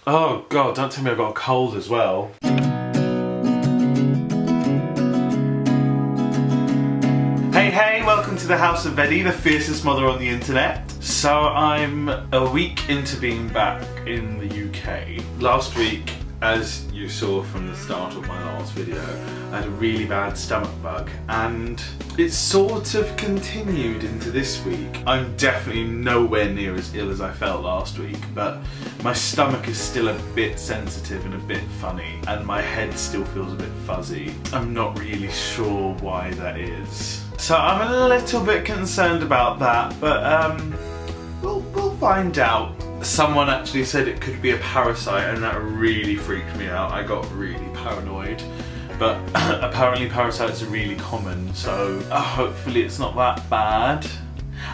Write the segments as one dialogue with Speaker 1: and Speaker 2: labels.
Speaker 1: Oh god, don't tell me I've got a cold as well. Hey, welcome to the House of Vedi, the fiercest mother on the internet. So I'm a week into being back in the UK. Last week, as you saw from the start of my last video, I had a really bad stomach bug and it's sort of continued into this week. I'm definitely nowhere near as ill as I felt last week, but my stomach is still a bit sensitive and a bit funny, and my head still feels a bit fuzzy. I'm not really sure why that is. So I'm a little bit concerned about that, but we'll find out. Someone actually said it could be a parasite, and that really freaked me out. I got really paranoid. But apparently parasites are really common, so hopefully it's not that bad.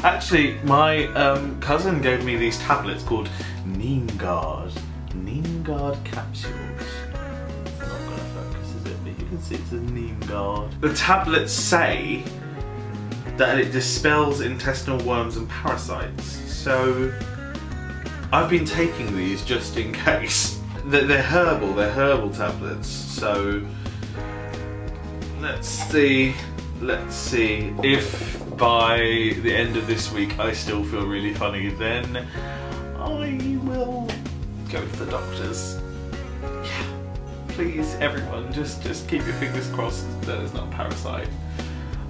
Speaker 1: Actually, my cousin gave me these tablets called Neemgard capsules. It's not going to focus, is it? But you can see it says Neemgard. The tablets say that it dispels intestinal worms and parasites, so I've been taking these just in case. They're herbal tablets, so let's see if by the end of this week I still feel really funny, then I will go to the doctors. Yeah, please everyone, just keep your fingers crossed that it's not a parasite.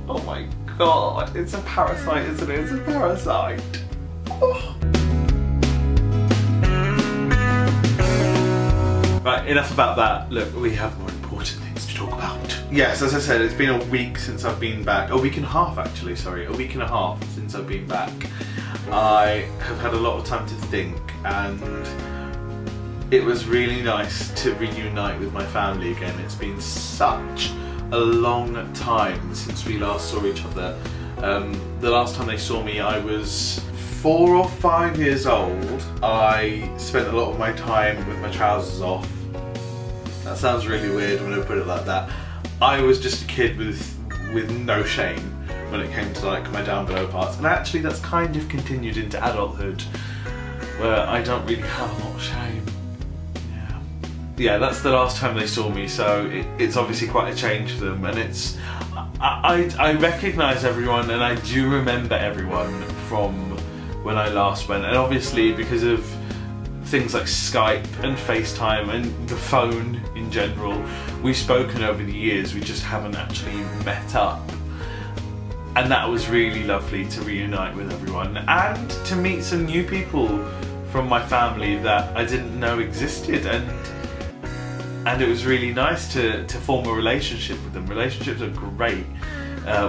Speaker 1: Oh my god, it's a parasite, isn't it? It's a parasite. Oh. Right, enough about that. Look, we have more important things to talk about. Yes, as I said, it's been a week since I've been back. A week and a half actually, sorry. A week and a half since I've been back. I have had a lot of time to think, and it was really nice to reunite with my family again. It's been such a long time since we last saw each other. The last time they saw me, I was 4 or 5 years old. I spent a lot of my time with my trousers off. That sounds really weird when I put it like that. I was just a kid with no shame when it came to like my down below parts, and actually that's kind of continued into adulthood, where I don't really have a lot of shame. Yeah, that's the last time they saw me, so it's obviously quite a change for them, and it's I recognise everyone, and I do remember everyone from when I last went, and obviously because of things like Skype and FaceTime and the phone in general, we've spoken over the years, we just haven't actually met up. And that was really lovely to reunite with everyone and to meet some new people from my family that I didn't know existed, and it was really nice to form a relationship with them. Relationships are great.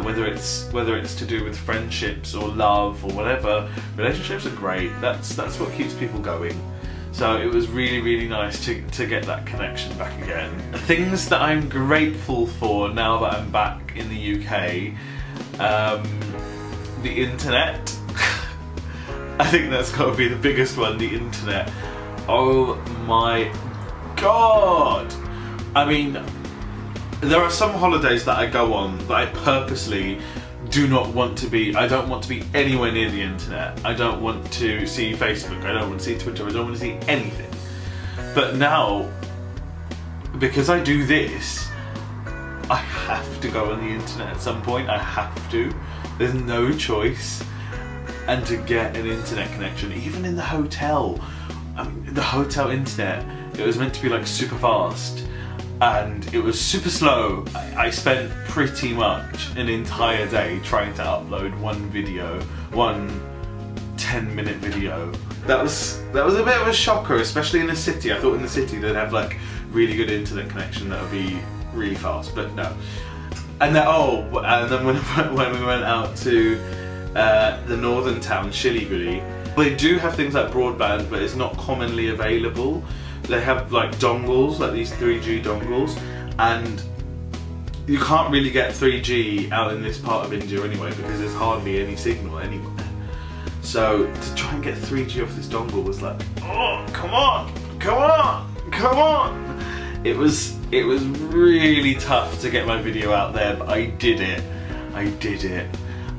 Speaker 1: Whether it's to do with friendships or love or whatever, relationships are great. That's what keeps people going. So it was really nice to get that connection back again. Things that I'm grateful for now that I'm back in the UK, the internet. I think that's got to be the biggest one, the internet. Oh my god! I mean, there are some holidays that I go on that I purposely do not want to be. I don't want to be anywhere near the internet. I don't want to see Facebook, I don't want to see Twitter, I don't want to see anything. But now, because I do this, I have to go on the internet at some point. I have to. There's no choice. And to get an internet connection, even in the hotel, I mean, the hotel internet, it was meant to be like super fast, and it was super slow. I spent pretty much an entire day trying to upload one video, one 10-minute video. That was a bit of a shocker, especially in the city. I thought in the city they'd have like really good internet connection that would be really fast, but no. And then when we went out to the northern town, Shiliguri, they do have things like broadband, but it's not commonly available. They have like dongles, like these 3G dongles, and you can't really get 3G out in this part of India anyway, because there's hardly any signal anywhere. So to try and get 3G off this dongle was like, oh, come on, come on, come on. It was really tough to get my video out there, but I did it. I did it.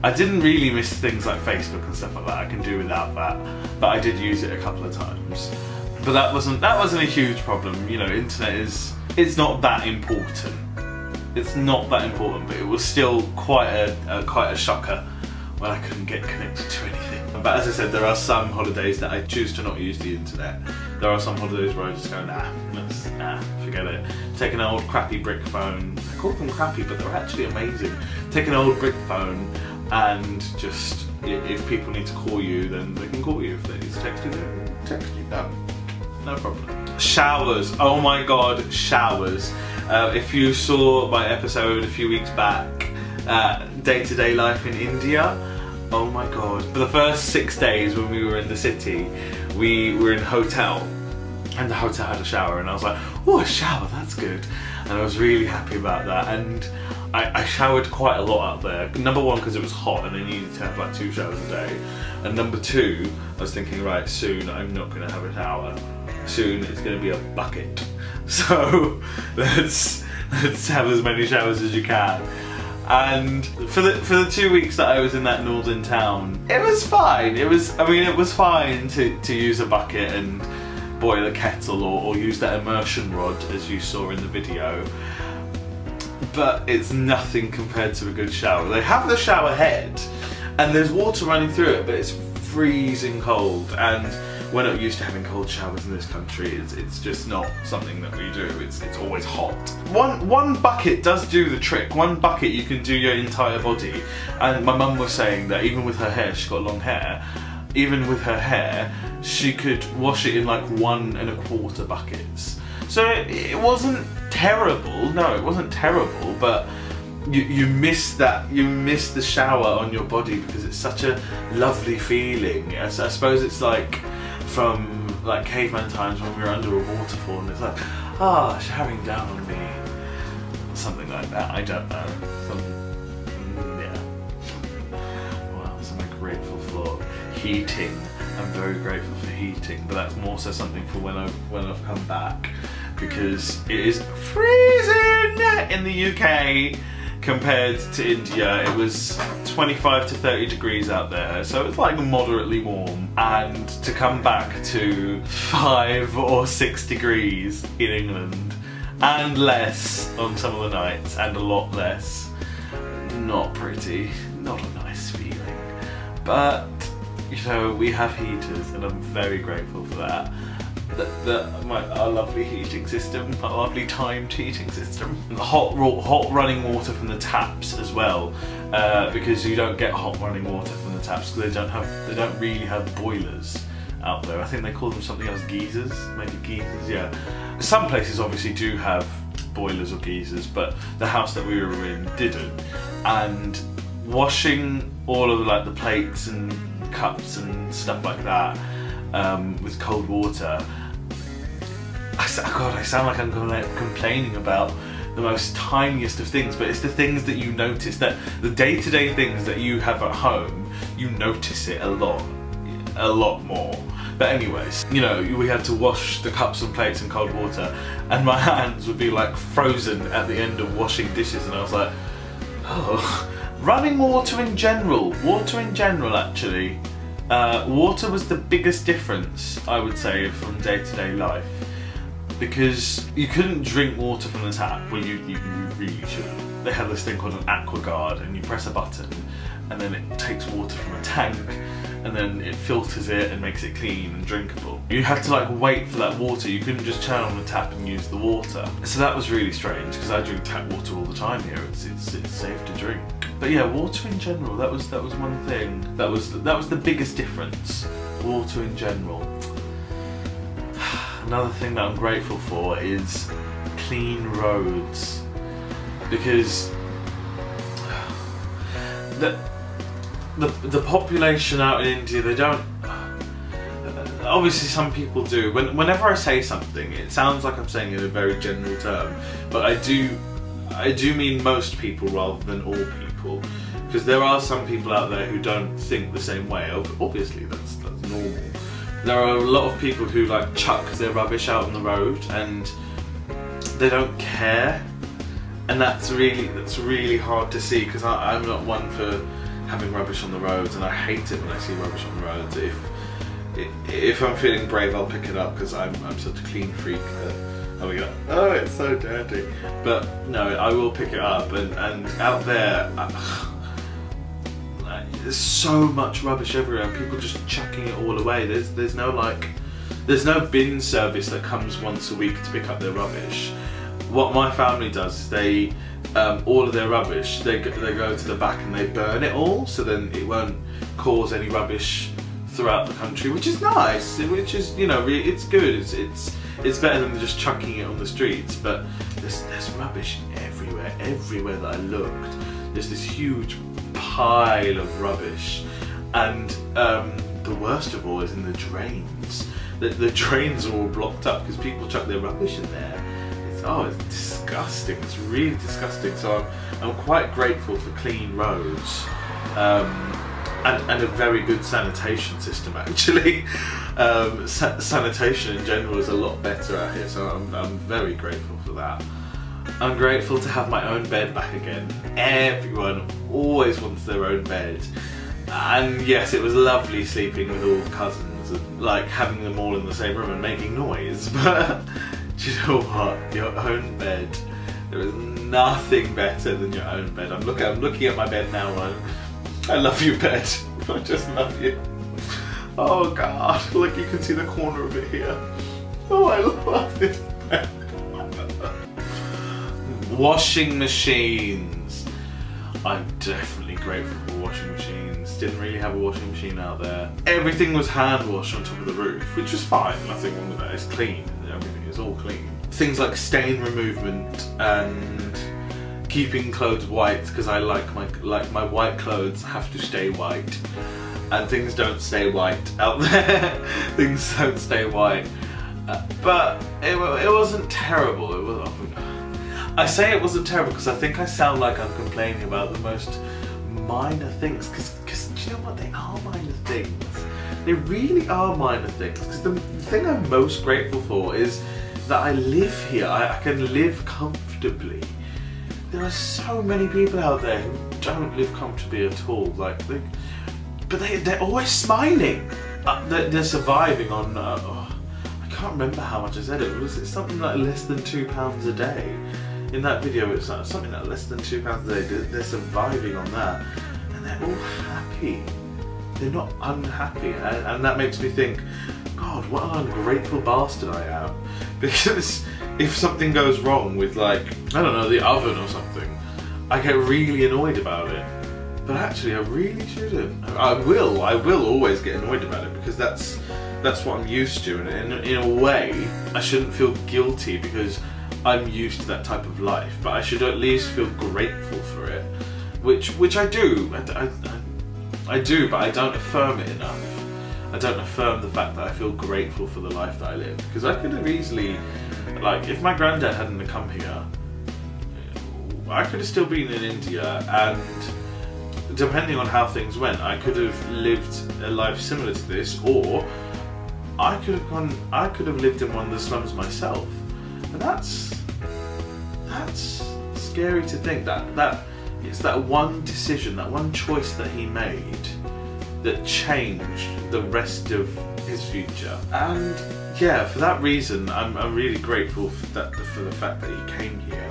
Speaker 1: I didn't really miss things like Facebook and stuff like that. I can do without that, but I did use it a couple of times. But that wasn't a huge problem. You know, internet it's not that important. It's not that important, but it was still quite a shocker when I couldn't get connected to anything. But as I said, there are some holidays that I choose to not use the internet. There are some holidays where I just go, nah, forget it. Take an old crappy brick phone. I call them crappy, but they're actually amazing. Take an old brick phone and just, if people need to call you, then they can call you. If they need to text you, then text you. No problem. Showers. Oh my god, showers. If you saw my episode a few weeks back, day-to-day life in India, oh my god. For the first 6 days when we were in the city, we were in a hotel, and the hotel had a shower, and I was like, oh, a shower, that's good. And I was really happy about that, and I showered quite a lot out there. Number one, because it was hot and I needed to have like 2 showers a day. And number two, I was thinking, right, soon I'm not going to have a shower. Soon it's going to be a bucket. So let's have as many showers as you can. And for the 2 weeks that I was in that northern town, it was fine. It was fine to use a bucket and boil a kettle or use that immersion rod as you saw in the video. But it's nothing compared to a good shower. They have the shower head and there's water running through it, but it's freezing cold, and we're not used to having cold showers in this country. It's just not something that we do. It's always hot. One bucket does do the trick. One bucket you can do your entire body. And my mum was saying that even with her hair, she's got long hair, even with her hair, she could wash it in like 1 1/4 buckets. So it wasn't terrible. No, it wasn't terrible, but you miss that. You miss the shower on your body because it's such a lovely feeling. I suppose it's like from like caveman times when we were under a waterfall and it's like, showering down on me. Something like that, I don't know. Yeah. What else am I grateful for? Heating. I'm very grateful for heating, but that's more so something for when I've come back, because it is freezing in the UK compared to India. It was 25 to 30 degrees out there, so it's like moderately warm, and to come back to 5 or 6 degrees in England, and less on some of the nights, and a lot less, not pretty, not a nice feeling. But you know, we have heaters and I'm very grateful for that. Our lovely heating system, our lovely timed heating system. Hot running water from the taps as well, because you don't get hot running water from the taps because they don't really have boilers out there. I think they call them something else, geysers, maybe geysers, yeah. Some places obviously do have boilers or geysers, but the house that we were in didn't. And washing all of like the plates and cups and stuff like that with cold water, God, I sound like I'm complaining about the most tiniest of things, but it's the things that you notice, that the day-to-day things that you have at home, you notice it a lot more. But anyways, you know, we had to wash the cups and plates in cold water, and my hands would be like frozen at the end of washing dishes, and I was like, oh. Running water in general actually. Water was the biggest difference, I would say, from day-to-day life. Because you couldn't drink water from the tap. Well, you really shouldn't. They have this thing called an aqua guard, and you press a button and then it takes water from a tank and then it filters it and makes it clean and drinkable. You had to like wait for that water. You couldn't just turn on the tap and use the water. So that was really strange, because I drink tap water all the time here. It's safe to drink. But yeah, water in general, that was one thing. That was the biggest difference. Water in general. Another thing that I'm grateful for is clean roads, because the population out in India, they don't. Obviously, some people do. Whenever I say something, it sounds like I'm saying it in a very general term, but I do mean most people rather than all people, because there are some people out there who don't think the same way. Obviously, that's normal. There are a lot of people who like chuck their rubbish out on the road and they don't care, and that's really hard to see, because I'm not one for having rubbish on the roads, and I hate it when I see rubbish on the roads. if I'm feeling brave, I'll pick it up because I'm such a clean freak that I'll be like, oh, it's so dirty. But no, I will pick it up, and out there, there's so much rubbish everywhere, and people just chucking it all away. There's no bin service that comes once a week to pick up their rubbish. What my family does is they, all of their rubbish, they go to the back and they burn it all, so then it won't cause any rubbish throughout the country, which is nice, which is, you know, it's good, it's better than just chucking it on the streets. But there's rubbish everywhere that I looked. There's this huge pile of rubbish, and the worst of all is in the drains. The drains are all blocked up because people chuck their rubbish in there. It's disgusting. It's really disgusting. So I'm quite grateful for clean roads. And a very good sanitation system, actually. Sanitation in general is a lot better out here, so I'm very grateful for that. I'm grateful to have my own bed back again. Everyone always wants their own bed. And yes, it was lovely sleeping with all cousins and like having them all in the same room and making noise, but do you know what? Your own bed, there is nothing better than your own bed. I'm looking at my bed now and I love you, bed. I just love you. Oh God, look, you can see the corner of it here. Oh, I love this bed. Washing machines. I'm definitely grateful for washing machines. Didn't really have a washing machine out there. Everything was hand washed on top of the roof, which was fine, nothing wrong with that. It's clean, everything is all clean. Things like stain removal and keeping clothes white, because I like my white clothes have to stay white, and things don't stay white out there. Things don't stay white, but it wasn't terrible. It was. I say it wasn't terrible because I think I sound like I'm complaining about the most minor things, because do you know what, they are minor things. They really are minor things, because the thing I'm most grateful for is that I live here. I can live comfortably. There are so many people out there who don't live comfortably at all. But they're always smiling. They're surviving on. I can't remember how much I said it. It's something like less than £2 a day. In that video, it's something like less than £2 a day. They're surviving on that, and they're all happy. They're not unhappy, and that makes me think, God, what an ungrateful bastard I am. Because if something goes wrong with, like, I don't know, the oven or something, I get really annoyed about it. But actually, I really shouldn't. I will always get annoyed about it, because that's what I'm used to, and in a way, I shouldn't feel guilty because I'm used to that type of life, but I should at least feel grateful for it, which I do. I do, but I don't affirm it enough. I don't affirm the fact that I feel grateful for the life that I live, because I could have easily, like, if my granddad hadn't come here, I could have still been in India, and depending on how things went, I could have lived a life similar to this, or I could have lived in one of the slums myself. And that's scary to think that it's that one decision, that one choice that he made that changed the rest of his future. And yeah, for that reason, I'm really grateful for the fact that he came here.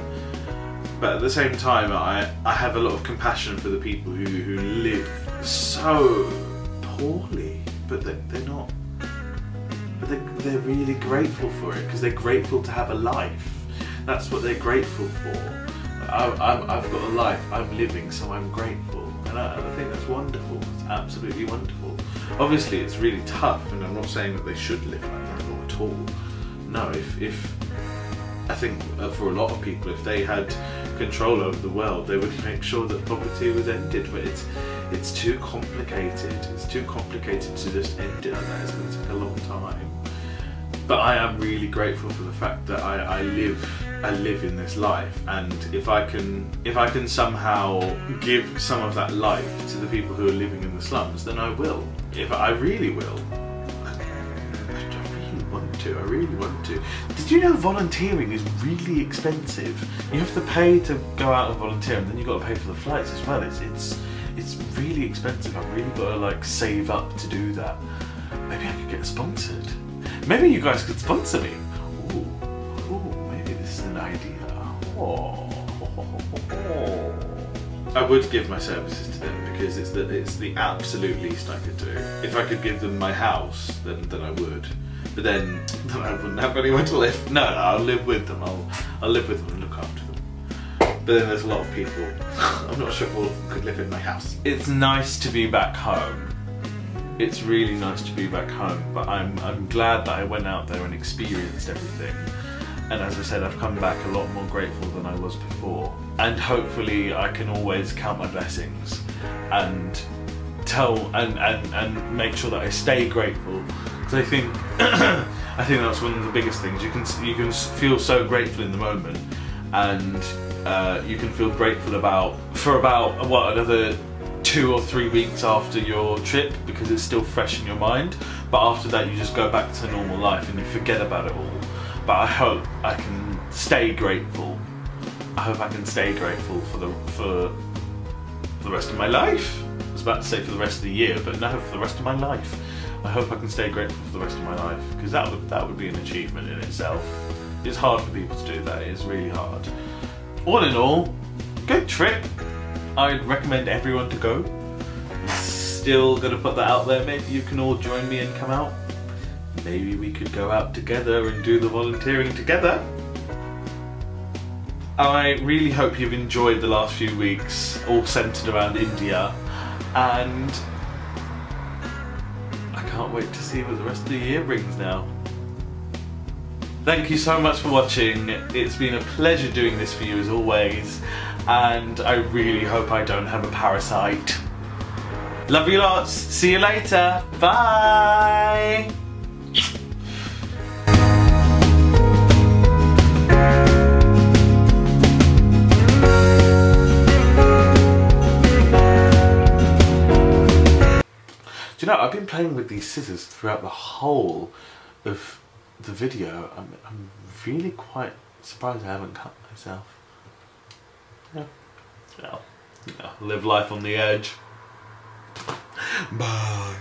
Speaker 1: But at the same time, I have a lot of compassion for the people who live so poorly, but they're not. But they're really grateful for it, because they're grateful to have a life. That's what they're grateful for. I've got a life, I'm living, so I'm grateful. And I think that's wonderful. It's absolutely wonderful. Obviously, it's really tough, and I'm not saying that they should live like that, not at all. No, if I think for a lot of people, if they had control over the world, they would make sure that poverty was ended. But it's too complicated. It's too complicated to just end it like that. It's going to take a long time. But I am really grateful for the fact that I live in this life, and if I can somehow give some of that life to the people who are living in the slums, then I will. I really will. I really want to. Did you know volunteering is really expensive? You have to pay to go out and volunteer, and then you've got to pay for the flights as well. It's really expensive. I've really got to like save up to do that. maybe I could get sponsored. Maybe you guys could sponsor me. Ooh, maybe this is an idea. I would give my services to them because it's the absolute least I could do. If I could give them my house, then I would. But then I wouldn't have anywhere to live. No, I'll live with them. I'll live with them and look after them. But then there's a lot of people. I'm not sure if all of them could live in my house. It's nice to be back home. It's really nice to be back home. But I'm glad that I went out there and experienced everything. And as I said, I've come back a lot more grateful than I was before. And hopefully I can always count my blessings and and make sure that I stay grateful. Because I think I think that's one of the biggest things. You can feel so grateful in the moment, and you can feel grateful for about what, another 2 or 3 weeks after your trip, because it's still fresh in your mind. But after that, you just go back to normal life and you forget about it all. But I hope I can stay grateful. I hope I can stay grateful for the rest of my life. I was about to say for the rest of the year, but no, for the rest of my life. I hope I can stay grateful for the rest of my life, because that would be an achievement in itself. It's hard for people to do that. It is really hard. All in all, good trip. I'd recommend everyone to go. Still gonna put that out there. Maybe you can all join me and come out. Maybe we could go out together and do the volunteering together. I really hope you've enjoyed the last few weeks, all centred around India, and I can't wait to see what the rest of the year brings now. Thank you so much for watching. It's been a pleasure doing this for you as always, and I really hope I don't have a parasite. Love you lots. See you later. Bye. Do you know, I've been playing with these scissors throughout the whole of the video. I'm really quite surprised I haven't cut myself. Yeah. Well, live life on the edge. Bye.